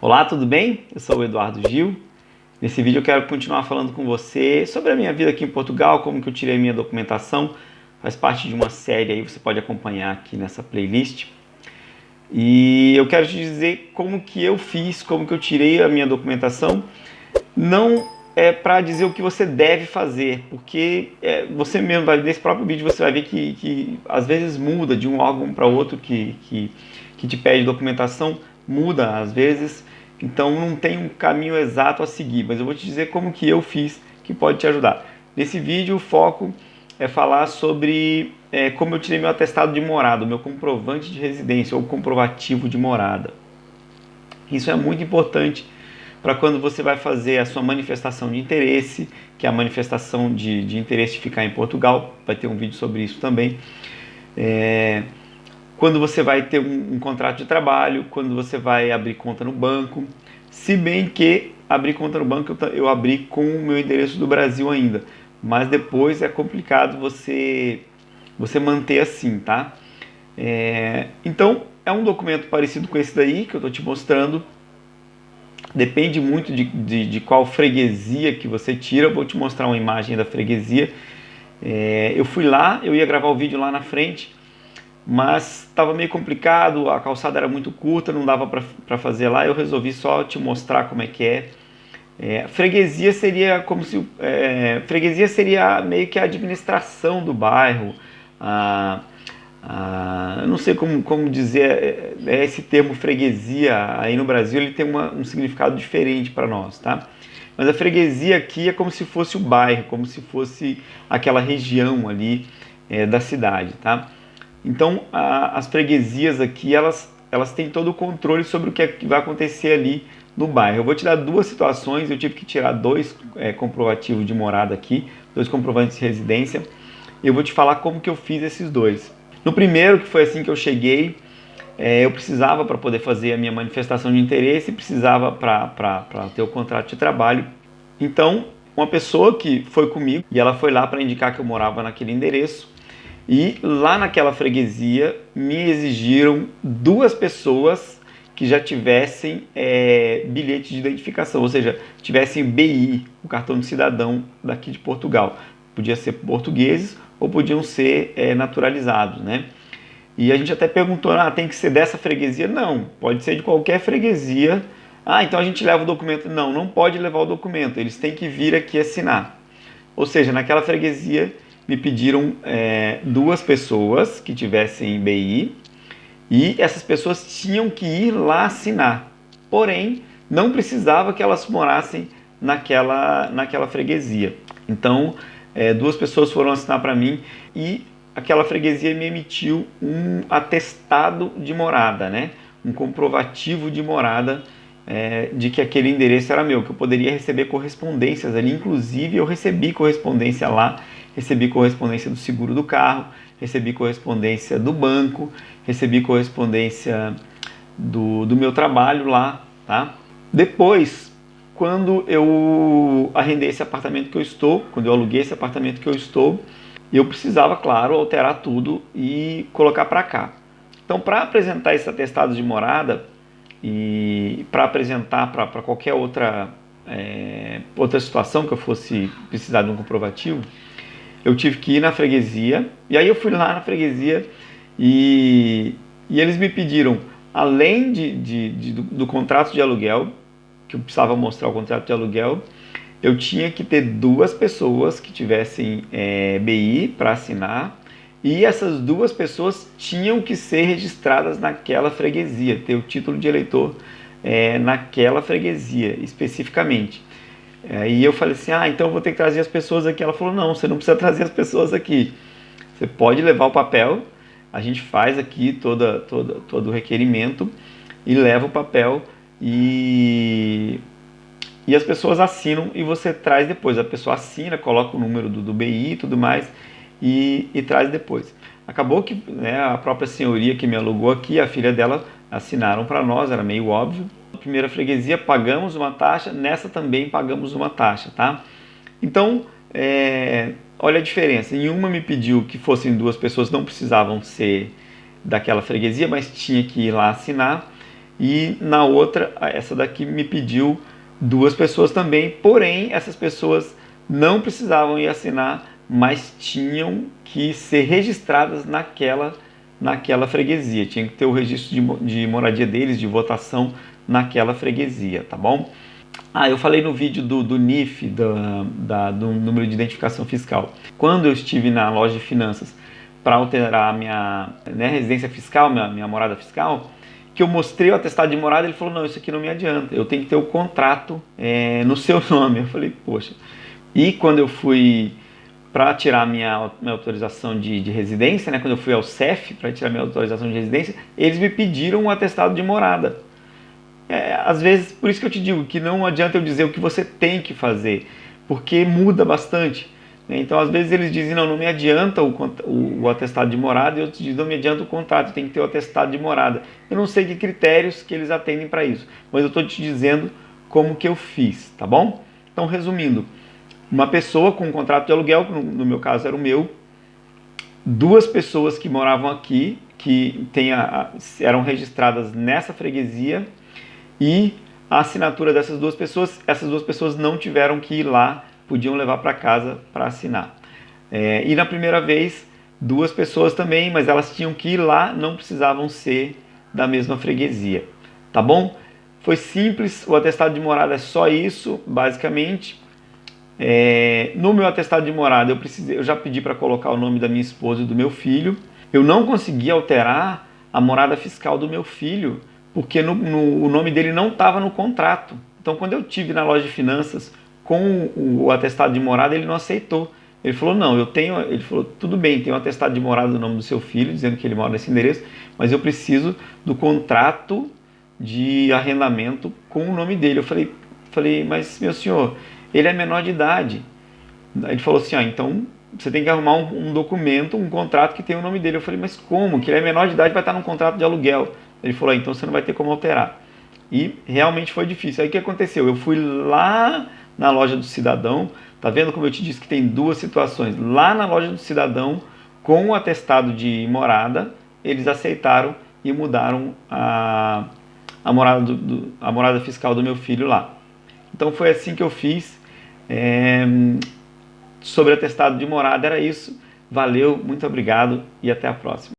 Olá, tudo bem? Eu sou o Eduardo Gil. Nesse vídeo eu quero continuar falando com você sobre a minha vida aqui em Portugal, como que eu tirei minha documentação. Faz parte de uma série aí, você pode acompanhar aqui nessa playlist. E eu quero te dizer como que eu fiz, como que eu tirei a minha documentação. Não é para dizer o que você deve fazer, porque você mesmo, nesse próprio vídeo você vai ver que às vezes muda de um órgão para outro que te pede documentação, muda às vezes, então não tem um caminho exato a seguir, mas eu vou te dizer como que eu fiz que pode te ajudar. Nesse vídeo o foco é falar sobre como eu tirei meu atestado de morada, meu comprovante de residência ou comprovativo de morada. Isso é muito importante para quando você vai fazer a sua manifestação de interesse, que é a manifestação de interesse de ficar em Portugal, vai ter um vídeo sobre isso também. Quando você vai ter um contrato de trabalho, quando você vai abrir conta no banco, se bem que abrir conta no banco eu abri com o meu endereço do Brasil ainda, mas depois é complicado você manter assim, tá? Então é um documento parecido com esse daí que eu estou te mostrando. Depende muito de qual freguesia que você tira. Eu vou te mostrar uma imagem da freguesia. Eu fui lá, eu ia gravar o vídeo lá na frente, mas estava meio complicado, a calçada era muito curta, não dava para fazer lá. Eu resolvi só te mostrar como é que é. Freguesia seria como se freguesia seria meio que a administração do bairro. Eu não sei como dizer esse termo freguesia aí no Brasil, ele tem um significado diferente para nós, tá? Mas a freguesia aqui é como se fosse o bairro, como se fosse aquela região ali da cidade, tá? Então as freguesias aqui elas têm todo o controle sobre o que vai acontecer ali no bairro. Eu vou te dar duas situações, eu tive que tirar dois comprovativos de morada aqui, dois comprovantes de residência. Eu vou te falar como que eu fiz esses dois. No primeiro, que foi assim que eu cheguei, eu precisava para poder fazer a minha manifestação de interesse, precisava para ter o contrato de trabalho. Então, uma pessoa que foi comigo, e ela foi lá para indicar que eu morava naquele endereço, e lá naquela freguesia me exigiram duas pessoas que já tivessem bilhete de identificação, ou seja, tivessem BI, o cartão de cidadão daqui de Portugal. Podia ser portugueses ou podiam ser naturalizados, né? E a gente até perguntou, tem que ser dessa freguesia? Não, pode ser de qualquer freguesia. Então a gente leva o documento? Não, não pode levar o documento, eles têm que vir aqui assinar. Ou seja, naquela freguesia me pediram duas pessoas que tivessem BI e essas pessoas tinham que ir lá assinar. Porém, não precisava que elas morassem naquela freguesia. Então, duas pessoas foram assinar para mim e aquela freguesia me emitiu um atestado de morada, né? Um comprovativo de morada de que aquele endereço era meu, que eu poderia receber correspondências ali. Inclusive eu recebi correspondência lá, recebi correspondência do seguro do carro, recebi correspondência do banco, recebi correspondência do meu trabalho lá, tá? Depois, quando eu arrendei esse apartamento que eu estou, quando eu aluguei esse apartamento que eu estou, eu precisava, claro, alterar tudo e colocar para cá. Então, para apresentar esse atestado de morada e para apresentar para qualquer outra situação que eu fosse precisar de um comprovativo, eu tive que ir na freguesia, e aí eu fui lá na freguesia e eles me pediram, além do contrato de aluguel, que eu precisava mostrar o contrato de aluguel, eu tinha que ter duas pessoas que tivessem BI para assinar, e essas duas pessoas tinham que ser registradas naquela freguesia, ter o título de eleitor naquela freguesia especificamente. E eu falei assim, então eu vou ter que trazer as pessoas aqui. Ela falou, não, você não precisa trazer as pessoas aqui. Você pode levar o papel, a gente faz aqui todo o requerimento e leva o papel e as pessoas assinam e você traz depois. A pessoa assina, coloca o número do BI e tudo mais e traz depois. Acabou que a própria senhoria que me alugou aqui, a filha dela, assinaram para nós, era meio óbvio. Na primeira freguesia pagamos uma taxa, nessa também pagamos uma taxa, tá? Então, olha a diferença. Em uma me pediu que fossem duas pessoas, não precisavam ser daquela freguesia, mas tinha que ir lá assinar. e na outra, essa daqui me pediu 2 pessoas também, porém essas pessoas não precisavam ir assinar, mas tinham que ser registradas naquela freguesia, tinha que ter o registro de moradia deles, de votação naquela freguesia, tá bom? Eu falei no vídeo do NIF, do número de identificação fiscal. Quando eu estive na loja de finanças para alterar a minha residência fiscal, minha morada fiscal, que eu mostrei o atestado de morada, ele falou, não, isso aqui não me adianta, eu tenho que ter o contrato no seu nome. Eu falei, poxa. E quando eu fui para tirar minha autorização de residência, né, quando eu fui ao CEF para tirar minha autorização de residência, eles me pediram um atestado de morada. Às vezes, por isso que eu te digo que não adianta eu dizer o que você tem que fazer, porque muda bastante. Né? Então, às vezes eles dizem, não me adianta o atestado de morada, e outros dizem, não me adianta o contrato, tem que ter o atestado de morada. Eu não sei que critérios que eles atendem para isso, mas eu estou te dizendo como que eu fiz, tá bom? Então, resumindo, uma pessoa com um contrato de aluguel, no meu caso era o meu, 2 pessoas que moravam aqui, que eram registradas nessa freguesia, e a assinatura dessas 2 pessoas, essas 2 pessoas não tiveram que ir lá, podiam levar para casa para assinar. E na primeira vez, 2 pessoas também, mas elas tinham que ir lá, não precisavam ser da mesma freguesia. Tá bom? Foi simples, o atestado de morada é só isso, basicamente. No meu atestado de morada, eu já pedi para colocar o nome da minha esposa e do meu filho. Eu não consegui alterar a morada fiscal do meu filho, porque o nome dele não estava no contrato. Então, quando eu tive na loja de finanças com o atestado de morada, ele não aceitou. Ele falou, não, ele falou, tudo bem, tem um atestado de morada no nome do seu filho, dizendo que ele mora nesse endereço, mas eu preciso do contrato de arrendamento com o nome dele. Eu falei, mas meu senhor, ele é menor de idade. Ele falou assim, então você tem que arrumar um documento, um contrato que tem o nome dele. Eu falei, mas como? Que ele é menor de idade, vai estar num contrato de aluguel. Ele falou, então você não vai ter como alterar. E realmente foi difícil. Aí o que aconteceu? Eu fui lá na loja do cidadão, tá vendo como eu te disse que tem 2 situações? Lá na loja do cidadão, com o atestado de morada, eles aceitaram e mudaram a morada fiscal do meu filho lá. Então foi assim que eu fiz. Sobre atestado de morada era isso. Valeu, muito obrigado e até a próxima.